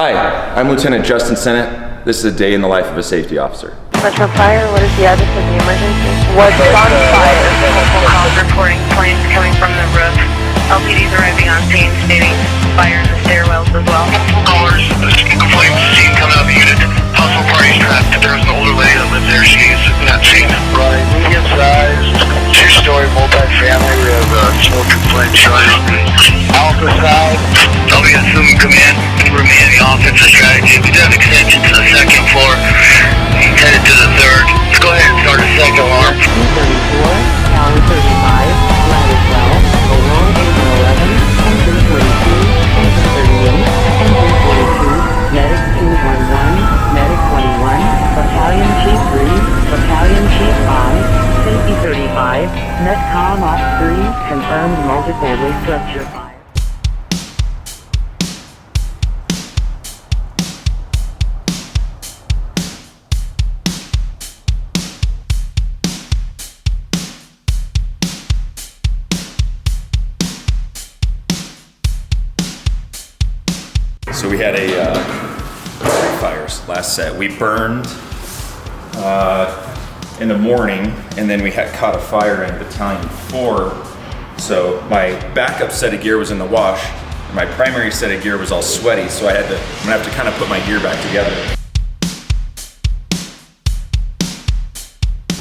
Hi, I'm Lieutenant Justin Sinnett. This is a day in the life of a safety officer. Metro Fire, what is the address of the emergency? What's on fire? Multiple calls reporting flames coming from the roof. LPD's arriving on scene stating fire in the stairwells as well. Multiple callers, complaints seen coming out of the unit. Household party trapped. There's an older lady that lives there. She's not seen. Right, medium-sized, two-story multi-family. We have smoke and flame showing. Alpha side. WSM command. We're in the offensive strategy. We do have extension to the second floor. Headed to the third. Let's go ahead and start a second alarm. 34, Tower 35, Lattice along Engine 11, Engine 22, Engine 38, Engine 42, Medic 211, Medic 21, Battalion Chief 3, Battalion Chief 5, Safety 35, Netcom Op 3, confirmed multifamily structure fire. So we had three fires last set. We burned in the morning, and then we had caught a fire in Battalion 4. So my backup set of gear was in the wash, and my primary set of gear was all sweaty, so I'm gonna have to kind of put my gear back together.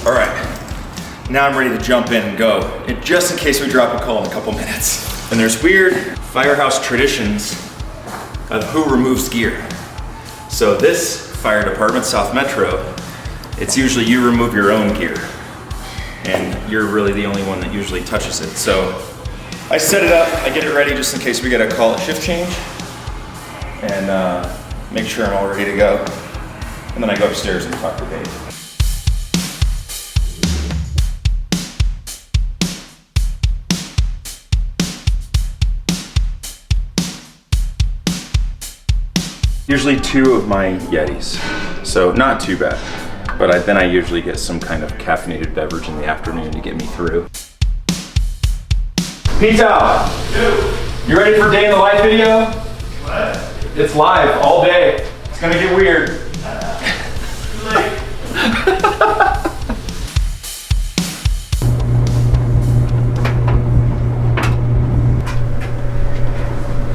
All right, now I'm ready to jump in and go, just in case we drop a call in a couple minutes. And there's weird firehouse traditions of who removes gear. So this fire department, South Metro, it's usually you remove your own gear, and you're really the only one that usually touches it. So I set it up, I get it ready just in case we get a call at shift change, and make sure I'm all ready to go. And then I go upstairs and talk to Dave. Usually 2 of my Yetis, so not too bad. But then I usually get some kind of caffeinated beverage in the afternoon to get me through. Pizza! You ready for day in the life video? What? It's live all day. It's gonna get weird.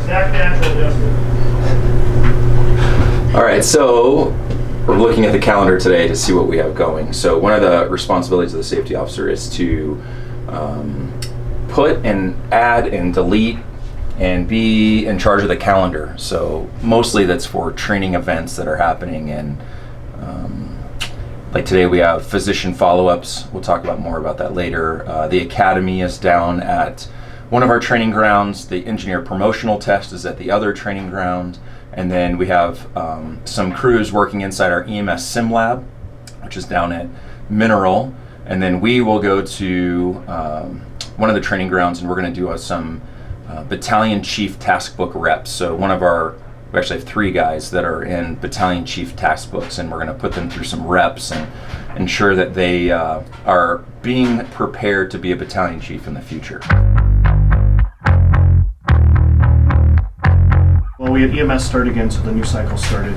Exact natural, Justin. All right, so we're looking at the calendar today to see what we have going. So one of the responsibilities of the safety officer is to put and add and delete and be in charge of the calendar. So mostly that's for training events that are happening, and like today we have physician follow-ups. We'll talk about more about that later. The academy is down at one of our training grounds. The engineer promotional test is at the other training ground. And then we have some crews working inside our EMS sim lab, which is down at Mineral. And then we will go to one of the training grounds, and we're going to do some battalion chief task book reps. So we actually have 3 guys that are in battalion chief task books, and we're going to put them through some reps and ensure that they are being prepared to be a battalion chief in the future. Well, we had EMS start again, so the new cycle started,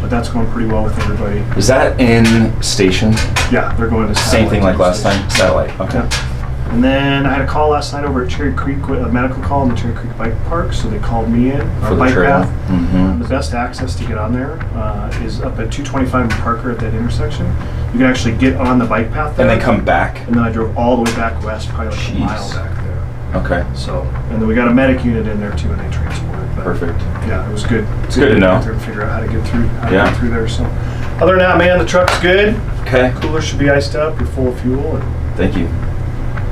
but that's going pretty well with everybody. Is that in station? Yeah, they're going to satellite. Same thing like last time? Satellite, okay. Yeah. And then I had a call last night over at Cherry Creek, a medical call in the Cherry Creek Bike Park, so they called me in, our bike path. Mm-hmm. The best access to get on there is up at 225 and Parker at that intersection. You can actually get on the bike path there. And then come back? And then I drove all the way back west, probably like a mile back there. Okay. So, and then we got a medic unit in there too, and they transported. But perfect. Yeah, it was good. It's good to know. To figure out how to get through, there. So, other than that, man, the truck's good. Okay. Cooler should be iced up. You're full of fuel. And thank you.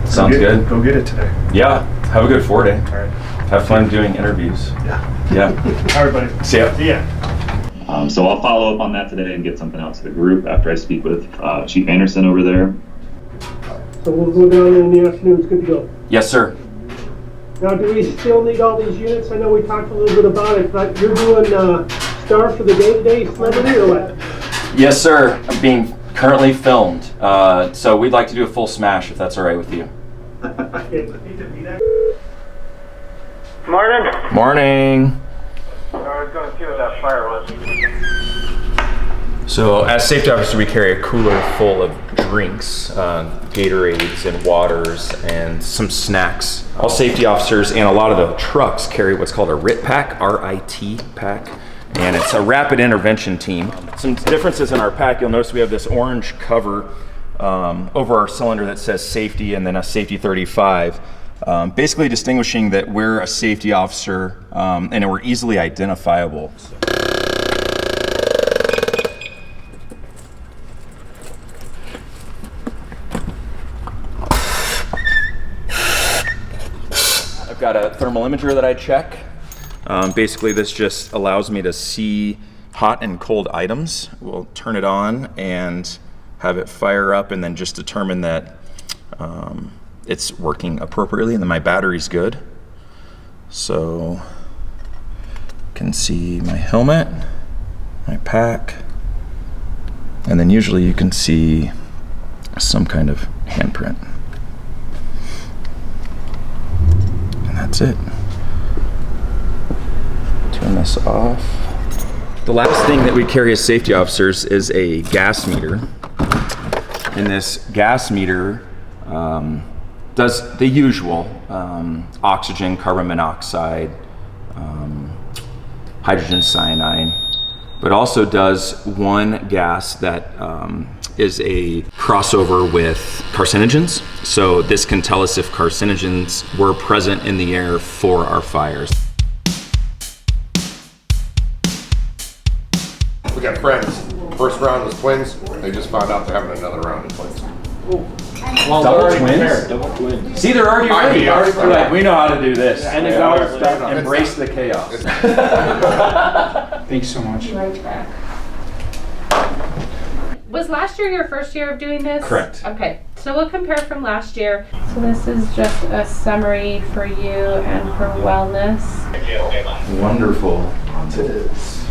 Sounds good. Go get it today. Yeah. Have a good 4-day. All right. Have fun doing interviews. Yeah. Yeah. All right, buddy. See ya. See ya. So I'll follow up on that today and get something out to the group after I speak with Chief Anderson over there. So we'll go down in the afternoon. It's good to go. Yes, sir. Now, do we still need all these units? I know we talked a little bit about it, but you're doing Star for the day-to-day celebrity or what? Yes, sir. I'm being currently filmed. So we'd like to do a full smash if that's all right with you. Morning. Morning. was going to see what that fire was. So as safety officer, we carry a cooler full of drinks, Gatorades and waters and some snacks. All safety officers and a lot of the trucks carry what's called a RIT pack, R-I-T pack, and it's a rapid intervention team. Some differences in our pack, you'll notice we have this orange cover over our cylinder that says safety and then a safety 35. Basically distinguishing that we're a safety officer and we're easily identifiable. I've got a thermal imager that I check. Basically this just allows me to see hot and cold items. We'll turn it on and have it fire up and then just determine that it's working appropriately and then my battery's good. So you can see my helmet, my pack, and then usually you can see some kind of handprint. And that's it. Turn this off. The last thing that we carry as safety officers is a gas meter. And this gas meter does the usual, oxygen, carbon monoxide, hydrogen cyanide, but also does one gas that is a crossover with carcinogens. So this can tell us if carcinogens were present in the air for our fires. We got friends. First round was twins. They just found out they're having another round of twins. Well, double twins? Double twins. See, they're already ready. They're like, we know how to do this. And they embrace the chaos. Thanks so much. Right back. Was last year your first year of doing this? Correct. Okay, so we'll compare from last year. So this is just a summary for you and for wellness. Wonderful.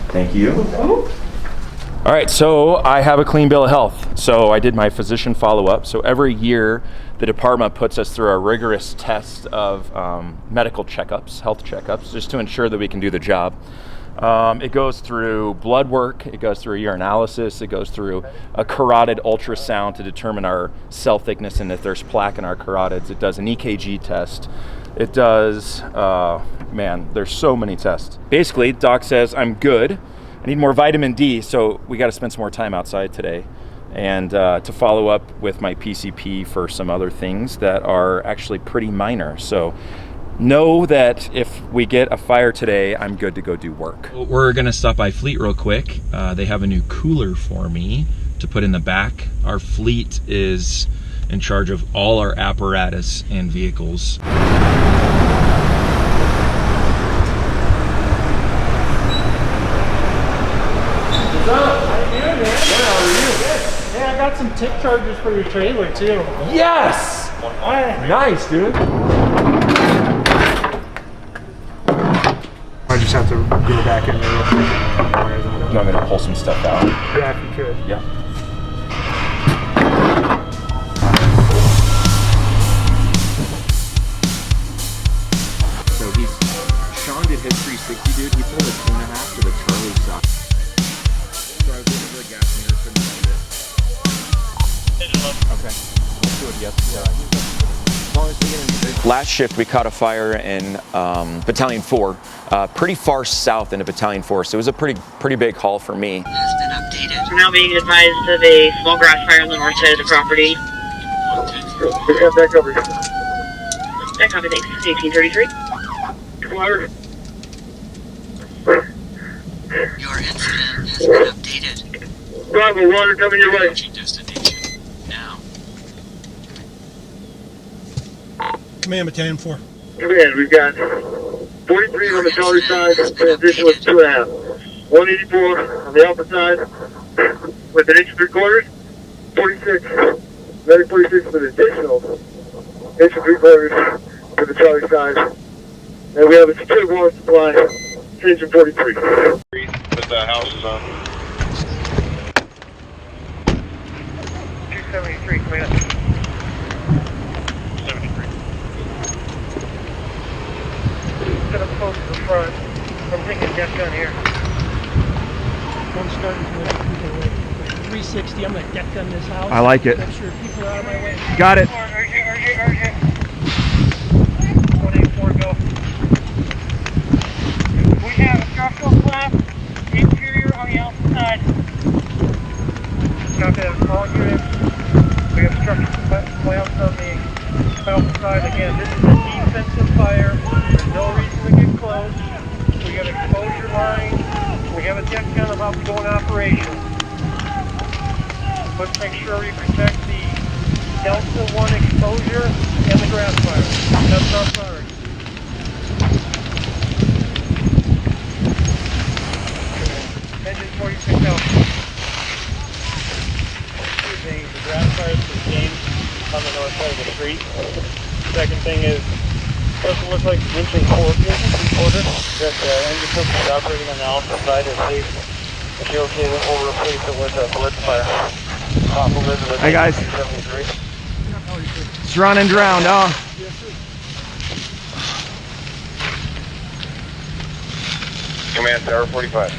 Thank you. All right, so I have a clean bill of health. So I did my physician follow-up. So every year, the department puts us through a rigorous test of medical checkups, health checkups, just to ensure that we can do the job. It goes through blood work, it goes through a urinalysis, it goes through a carotid ultrasound to determine our cell thickness and if there's plaque in our carotids. It does an EKG test. It does, man, there's so many tests. Basically, doc says, I'm good. I need more vitamin D, so we got to spend some more time outside today and to follow up with my PCP for some other things that are actually pretty minor. So know that if we get a fire today, I'm good to go do work. We're gonna stop by Fleet real quick. They have a new cooler for me to put in the back. Our fleet is in charge of all our apparatus and vehicles. Yeah, I got some tip chargers for your trailer too. Yes! Nice, dude. I just have to go back in there real quick. You want me to pull some stuff out? Yeah, if you could. Yeah. So Sean did his 360, dude. He pulled a 2.5 to the Charlie side. So I was looking for the gas meter, couldn't find it. Okay, let's do it, yes. As long as we get in. Last shift, we caught a fire in Battalion 4, pretty far south into Battalion 4, so it was a pretty big haul for me. Has been updated. We're now being advised of a small grass fire on the north side of the property. Back over here. That copy, thanks. 1833. Your incident has been updated. Bravo, water coming your way. Destination now. Command Battalion 4. Command, we've got 43 on the Charlie side, transition was 2.5. 184 on the Alpha side, with an inch and 3/4. 46, another 46 with an additional inch and 3/4 for the Charlie side. And we have a secured water supply, change in 43. But the house is on. 273, coming up. 73. Set up close to the front. I'm taking a death gun here. Don't start until I can get away. 360, I'm gonna deck gun this house. I like it. Make sure people are out of my way. Got it. Urgent. 184, go. We have a structural collapse, interior on the outside. Copy that, all units. We have structural collapse on the outside. Again, this is a defensive fire. There's no reason to get close. We got exposure line. We have a deck gun about to go in operation. Let's make sure we protect the Delta 1 exposure and the grass fire. That's our priority. Engine 46 out. The grass fire is contained on the north side of the street. Second thing is, it doesn't look like the engine reported that the engine system is operating on the alpha side is safe. If you're okay, we'll replace it with a blitz fire. Hey guys. It's run and drowned, huh? Command Tower 45.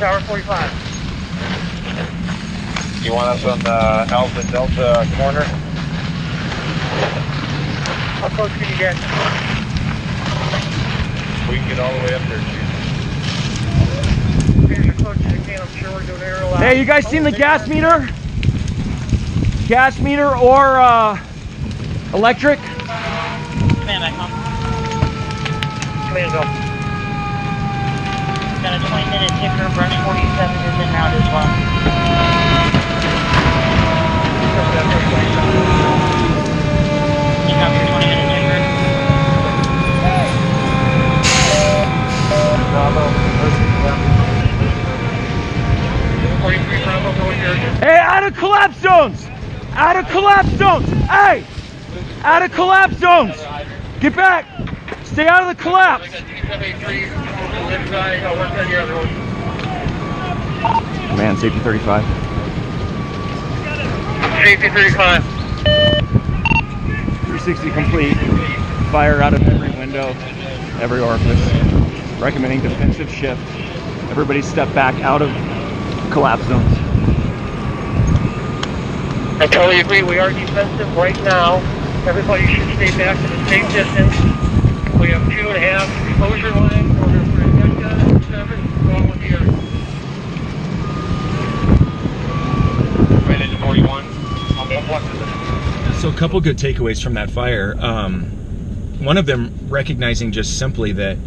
Tower 45. You want us on the Alpha Delta corner? How close can you get? We can get all the way up there, Chief. As close as you can, I'm sure we're doing aerial out. Hey, you guys seen the gas meter? Gas meter or electric? Command, back home. Command, go. Got a 20-minute ticker. Brush 47 is en route as well. You got your 20-minute ticker? Hey, out of collapse zones! Out of collapse zones! Hey! Out of collapse zones! Get back! Stay out of the collapse! Man, safety 35. Safety 35. 360 complete. Fire out of every window, every orifice. Recommending defensive shift. Everybody step back out of collapse zones. I totally agree. We are defensive right now. Everybody should stay back at a safe distance. We have 2.5 exposure line. We're going for a deck gun, 7, along with the other. Right into 41. So a couple good takeaways from that fire. One of them recognizing just simply that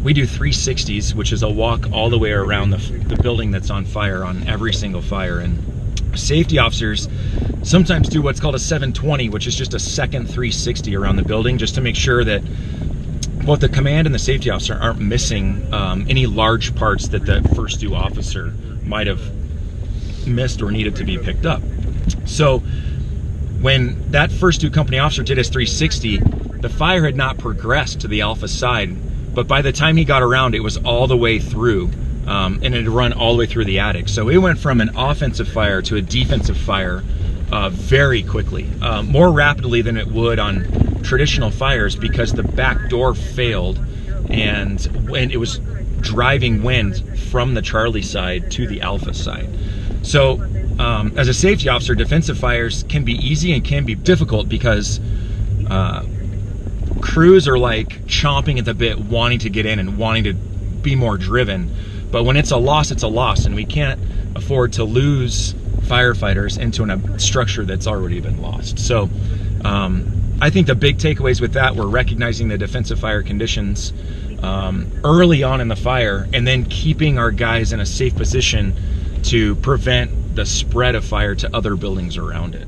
we do 360s, which is a walk all the way around the building that's on fire on every single fire. And safety officers sometimes do what's called a 720, which is just a second 360 around the building, just to make sure that both the command and the safety officer aren't missing any large parts that the first due officer might have missed or needed to be picked up. So when that first due company officer did his 360, the fire had not progressed to the Alpha side, but by the time he got around, it was all the way through, and it had run all the way through the attic. So it went from an offensive fire to a defensive fire very quickly, more rapidly than it would on traditional fires, because the back door failed, and when it was driving wind from the Charlie side to the Alpha side. So as a safety officer, defensive fires can be easy and can be difficult because crews are like chomping at the bit, wanting to get in and wanting to be more driven. But when it's a loss, and we can't afford to lose firefighters into a structure that's already been lost. So I think the big takeaways with that were recognizing the defensive fire conditions early on in the fire, and then keeping our guys in a safe position to prevent the spread of fire to other buildings around it.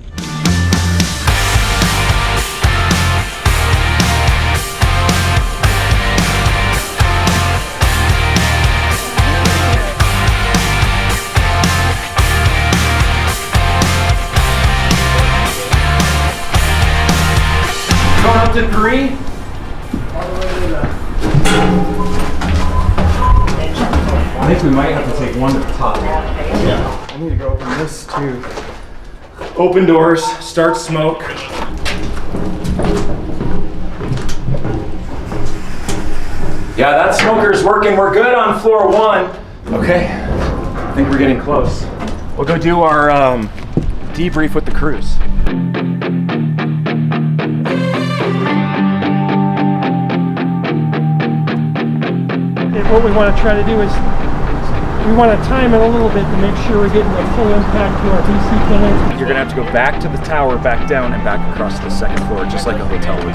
Going up to 3. I think we might have to take one to the top. Yeah. I need to go open this too. Open doors, start smoke. Yeah, Yeah, that smoker's working. We're good on floor 1. Okay, I think we're getting close. We'll go do our debrief with the crews. And what we want to try to do is we want to time it a little bit to make sure we're getting the full impact to our BC pillars. You're gonna have to go back to the tower, back down, and back across the second floor, just like a hotel would.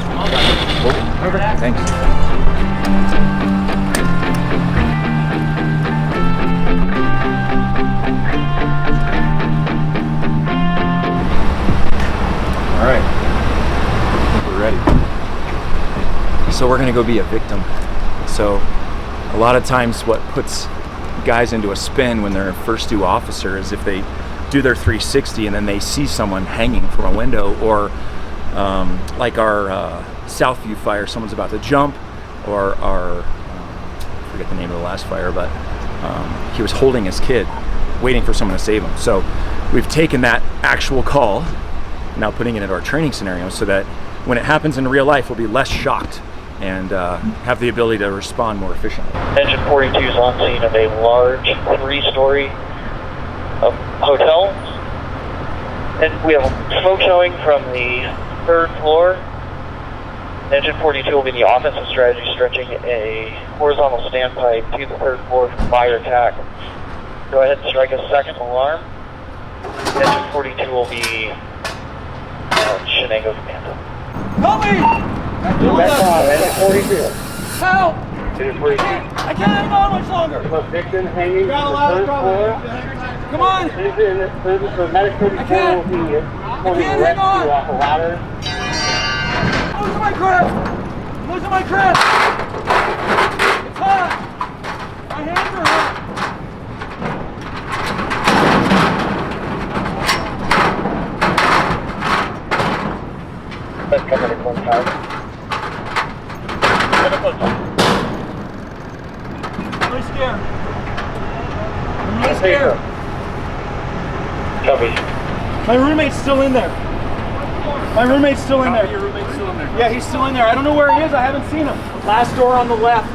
Perfect. Thanks. All right, we're ready. So we're gonna go be a victim. So a lot of times what puts guys into a spin when they're a first due officer is if they do their 360 and then they see someone hanging from a window, or like our Southview fire, someone's about to jump, or our, I forget the name of the last fire, but he was holding his kid, waiting for someone to save him. So we've taken that actual call, now putting it into our training scenario so that when it happens in real life, we'll be less shocked and have the ability to respond more efficiently. Engine 42 is on scene of a large 3-story hotel. And we have smoke showing from the 3rd floor. Engine 42 will be the offensive strategy, stretching a horizontal standpipe to the 3rd floor for fire attack. Go ahead and strike a second alarm. Engine 42 will be Shenango Commando. Help me! Engine 42. Help! Engine 42. I can't hang on much longer. Victim hanging from the 3rd floor. Come on! The medic 34 will be pulling the rescue off a ladder. I'm losing my grip! I'm losing my grip! It's hot! My hands are hot! Let's come in at 1 time. I'm really scared. I'm really scared. Copy. My roommate's still in there. My roommate's still in there. Your roommate's still in there. Yeah, he's still in there. I don't know where he is. I haven't seen him. Last door on the left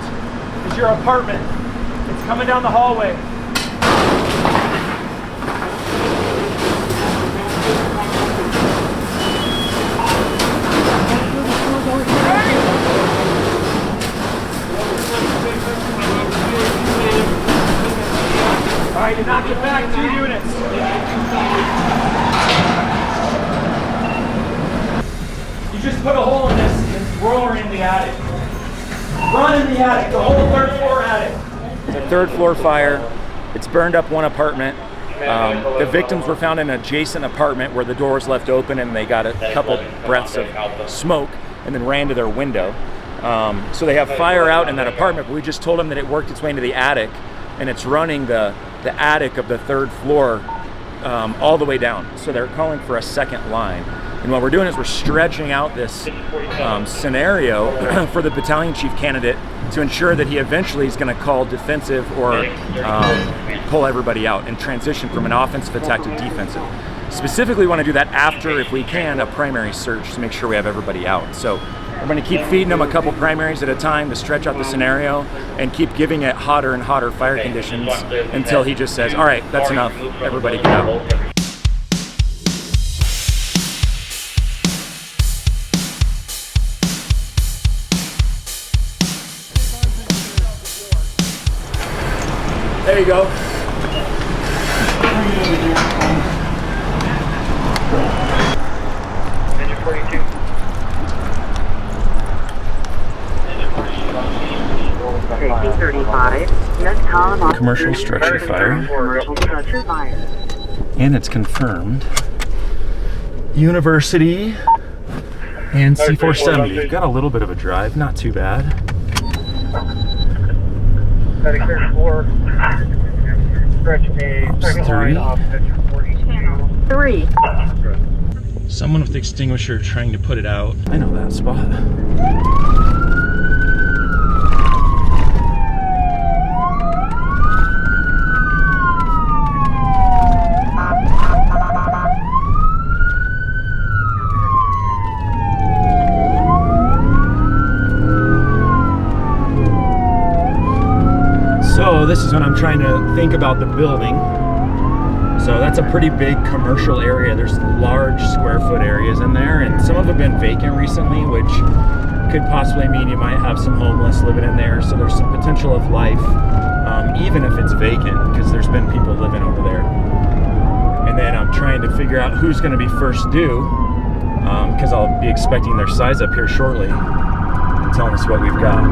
is your apartment. It's coming down the hallway. All right, you knocked it back 2 units. You just put a hole in this and roll her in the attic. Run in the attic, the whole 3rd floor attic. It's a 3rd floor fire. It's burned up one apartment. The victims were found in an adjacent apartment where the door was left open and they got a couple breaths of smoke and then ran to their window. So they have fire out in that apartment, but we just told them that it worked its way into the attic, and it's running the attic of the 3rd floor all the way down. So they're calling for a second line. And what we're doing is we're stretching out this scenario for the battalion chief candidate to ensure that he eventually is going to call defensive or pull everybody out and transition from an offensive attack to defensive. Specifically want to do that after, if we can, a primary search to make sure we have everybody out. So we're going to keep feeding them a couple primaries at a time to stretch out the scenario and keep giving it hotter and hotter fire conditions until he just says, all right, that's enough, everybody get out. There you go. Engine 42. Commercial structure fire. Commercial structure fire. And it's confirmed. University and C470. Got a little bit of a drive, not too bad. Got a clear floor. Stretch a second line off Engine 42. 3. Someone with the extinguisher trying to put it out. I know that spot. this is when I'm trying to think about the building. So that's a pretty big commercial area. There's large square foot areas in there, and some of them have been vacant recently, which could possibly mean you might have some homeless living in there. So there's some potential of life, even if it's vacant, because there's been people living over there. And then I'm trying to figure out who's going to be first due, because I'll be expecting their size up here shortly and telling us what we've got.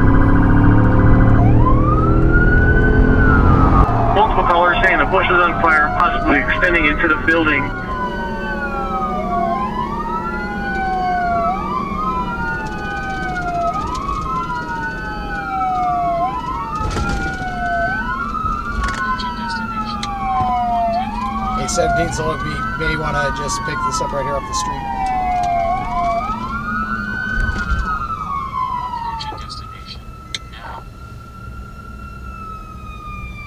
Multiple callers saying the bush is on fire, possibly extending into the building. Hey, 17, so we may want to just pick this up right here off the street.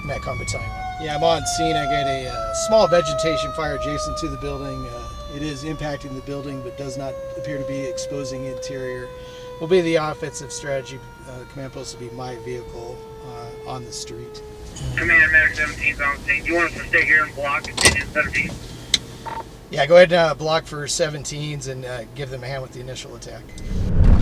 Metcom Battalion 1. Yeah, I'm on scene. I get a small vegetation fire adjacent to the building. It is impacting the building, but does not appear to be exposing interior. Will be the offensive strategy. Command post will be my vehicle on the street. Command Medic 17's on scene. Do you want us to stay here and block Agent 17? Yeah, go ahead and block for 17s and give them a hand with the initial attack.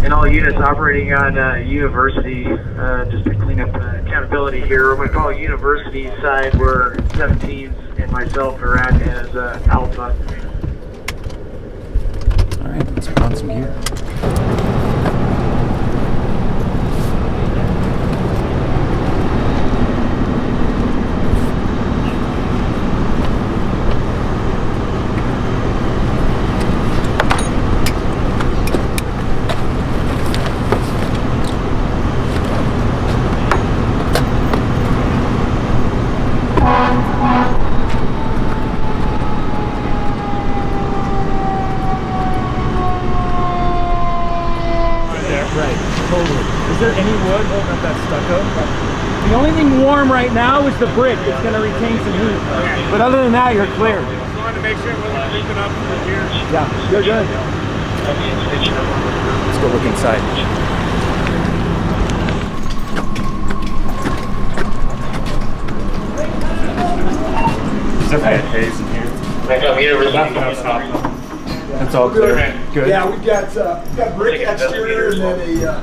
And all units operating on University, just to clean up accountability here, I'm going to call University side where 17s and myself are at as Alpha. Alright, let's put on some gear. Is there any wood holding up that stucco? The only thing warm right now is the brick. It's going to retain some heat. But other than that, you're clear. Just wanted to make sure it wasn't leaking up from here. Yeah, you're good. Let's go look inside. Is there haze in here? That's all clear. Good. Yeah, we've got brick exterior and then a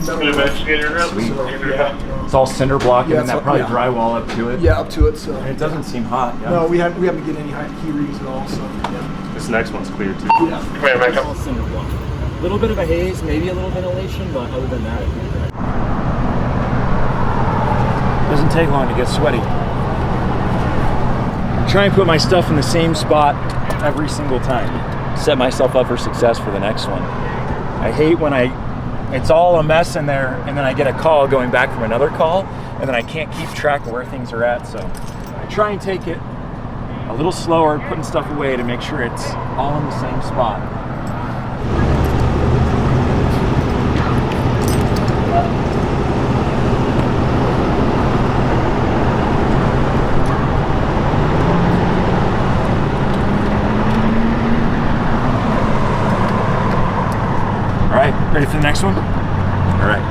Sweet. It's all cinder block and then that probably drywall up to it. Yeah, up to it. So and it doesn't seem hot. Yeah. No, we haven't get any heat readings at all. So yeah. This next one's clear too. Yeah. It's all cinder block. A little bit of a haze, maybe a little ventilation, but other than that, it doesn't take long to get sweaty. I try and put my stuff in the same spot every single time. Set myself up for success for the next one. I hate when it's all a mess in there and then I get a call going back from another call and then I can't keep track of where things are at. So I try and take it a little slower, putting stuff away to make sure it's all in the same spot. All right, ready for the next one? All right.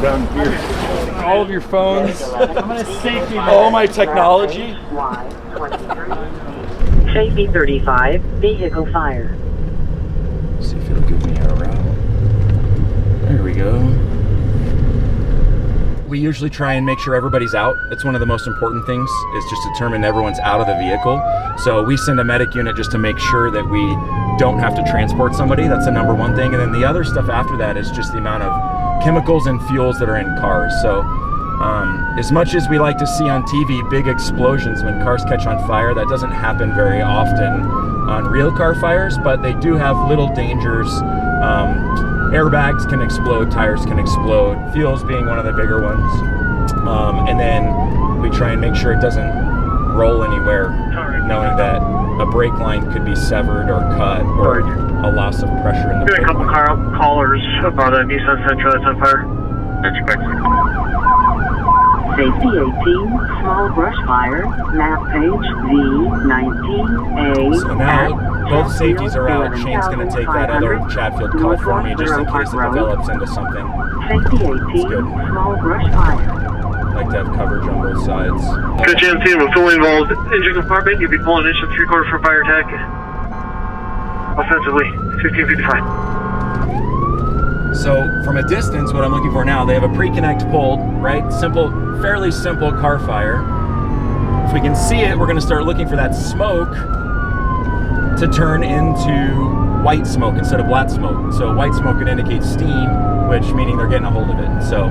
Down here. All of your phones, all my technology. Safety 35, vehicle fire. See if it'll give me a route. There we go. We usually try and make sure everybody's out. It's one of the most important things, is just determine everyone's out of the vehicle. So we send a medic unit just to make sure that we don't have to transport somebody. That's the number one thing. And then the other stuff after that is just the amount of chemicals and fuels that are in cars. So as much as we like to see on TV big explosions when cars catch on fire, that doesn't happen very often on real car fires, but they do have little dangers Airbags can explode, tires can explode, fuels being one of the bigger ones. And then we try and make sure it doesn't roll anywhere, knowing that a brake line could be severed or cut, or a loss of pressure in the brake a couple line. callers about a Nissan Sentra that's on fire. That's quick. Safety 18, small brush fire, map page V19A. So now both safeties are out. Shane's going to take that other Chatfield call for me just in case it develops into something. Safety 18, small brush fire. Like to have coverage on both sides. Good chance team, we're fully involved. Engine compartment, you'll be pulling inch and 3/4 for fire attack. Offensively, 1555. So from a distance, what I'm looking for now, they have a pre-connect pulled, right? Simple, fairly simple car fire. If we can see it, we're gonna start looking for that smoke to turn into white smoke instead of black smoke. So white smoke could indicate steam, which meaning they're getting a hold of it. So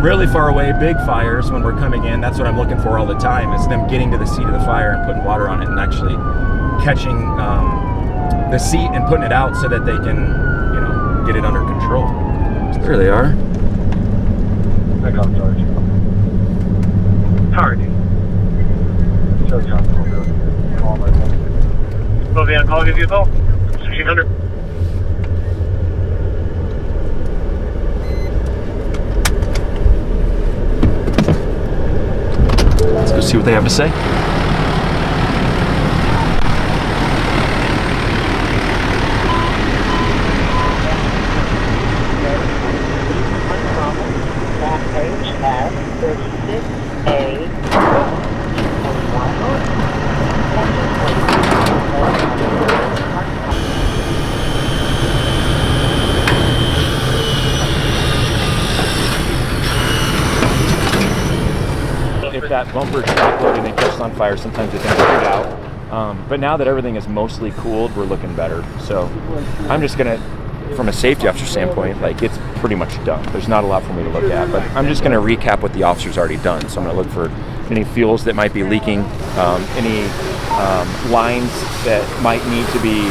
really far away, big fires when we're coming in, that's what I'm looking for all the time, is them getting to the seat of the fire and putting water on it and actually catching the seat and putting it out so that they can, get it under control. So there they are. I got Sarge. Target. Show John. Call my phone. Will be on call, give you a call. 1600. Let's go see what they have to say. If that bumper stopped loading and catches on fire, sometimes it can break out. But now that everything is mostly cooled, we're looking better. So I'm just gonna, from a safety officer standpoint, like it's pretty much done. There's not a lot for me to look at, but I'm just gonna recap what the officer's already done. So I'm gonna look for any fuels that might be leaking, any lines that might need to be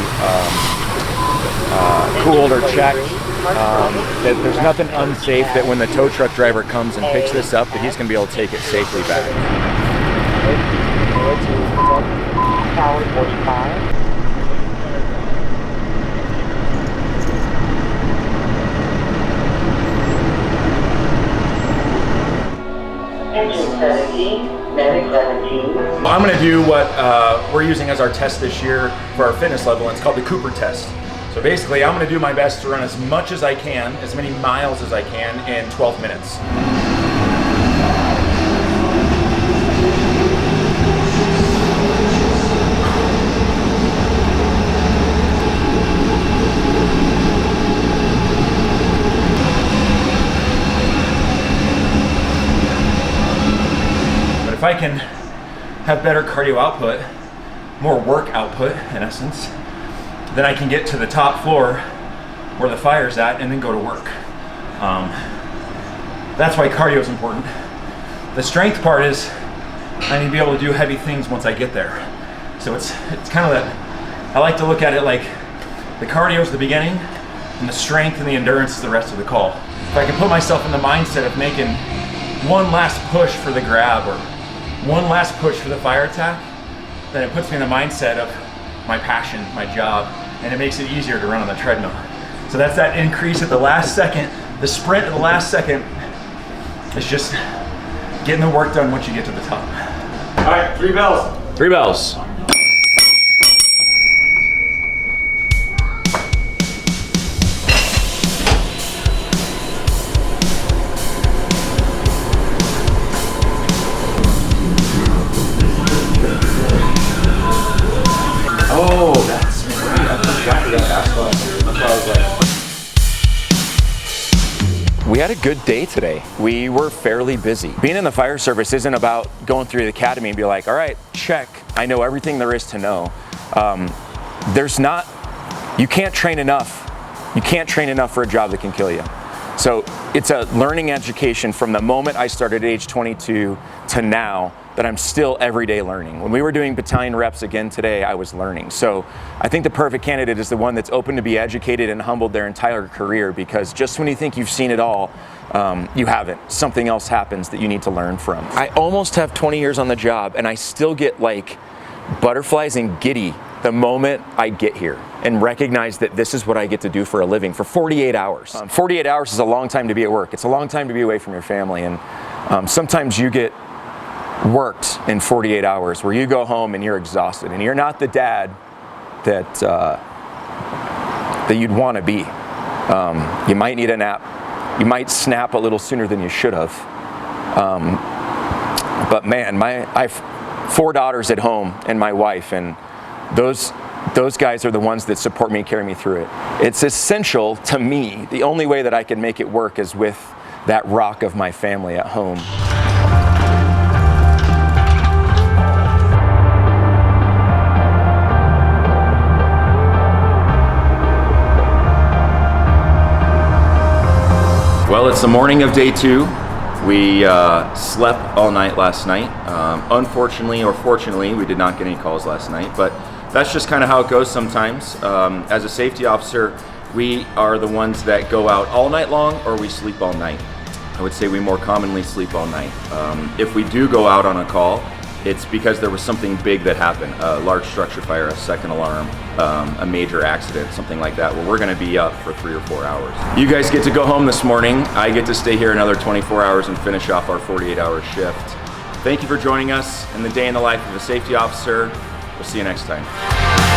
cooled or checked. That there's nothing unsafe, that when the tow truck driver comes and picks this up, that he's going to be able to take it safely back. Tower 45. Engine 17, medic 17. I'm going to do what we're using as our test this year for our fitness level, and it's called the Cooper test. So basically, I'm going to do my best to run as much as I can, as many miles as I can in 12 minutes. But if I can have better cardio output, more work output in essence, then I can get to the top floor where the fire's at and then go to work. That's why cardio is important. The strength part is I need to be able to do heavy things once I get there. So it's kind of that, I like to look at it like the cardio is the beginning and the strength and the endurance is the rest of the call. If I can put myself in the mindset of making one last push for the grab or one last push for the fire attack, then it puts me in the mindset of my passion, my job, and it makes it easier to run on the treadmill. So that's that increase at the last second. The sprint at the last second is just getting the work done once you get to the top. All right, 3 bells. 3 bells. Oh, that's right. I forgot that asphalt. That's why I was like. We had a good day today. We were fairly busy. Being in the fire service isn't about going through the academy and be like, all right, check. I know everything there is to know. You can't train enough. You can't train enough for a job that can kill you. So it's a learning education from the moment I started at age 22 to now that I'm still every day learning. When we were doing battalion reps again today, I was learning. So I think the perfect candidate is the one that's open to be educated and humbled their entire career, because just when you think you've seen it all, you haven't. Something else happens that you need to learn from. I almost have 20 years on the job, and I still get like butterflies and giddy the moment I get here and recognize that this is what I get to do for a living for 48 hours. 48 hours is a long time to be at work. It's a long time to be away from your family, and sometimes you get worked in 48 hours where you go home and you're exhausted and you're not the dad that you'd want to be. You might need a nap. You might snap a little sooner than you should have. But man, I have 4 daughters at home and my wife, and those guys are the ones that support me and carry me through it. It's essential to me. The only way that I can make it work is with that rock of my family at home. Well, it's the morning of day 2. We slept all night last night. Unfortunately or fortunately, we did not get any calls last night, but that's just kind of how it goes sometimes. As a safety officer, we are the ones that go out all night long, or we sleep all night. I would say we more commonly sleep all night. If we do go out on a call, it's because there was something big that happened, a large structure fire, a second alarm, a major accident, something like that, where we're gonna be up for 3 or 4 hours. You guys get to go home this morning. I get to stay here another 24 hours and finish off our 48-hour shift. Thank you for joining us in the day in the life of a safety officer. We'll see you next time.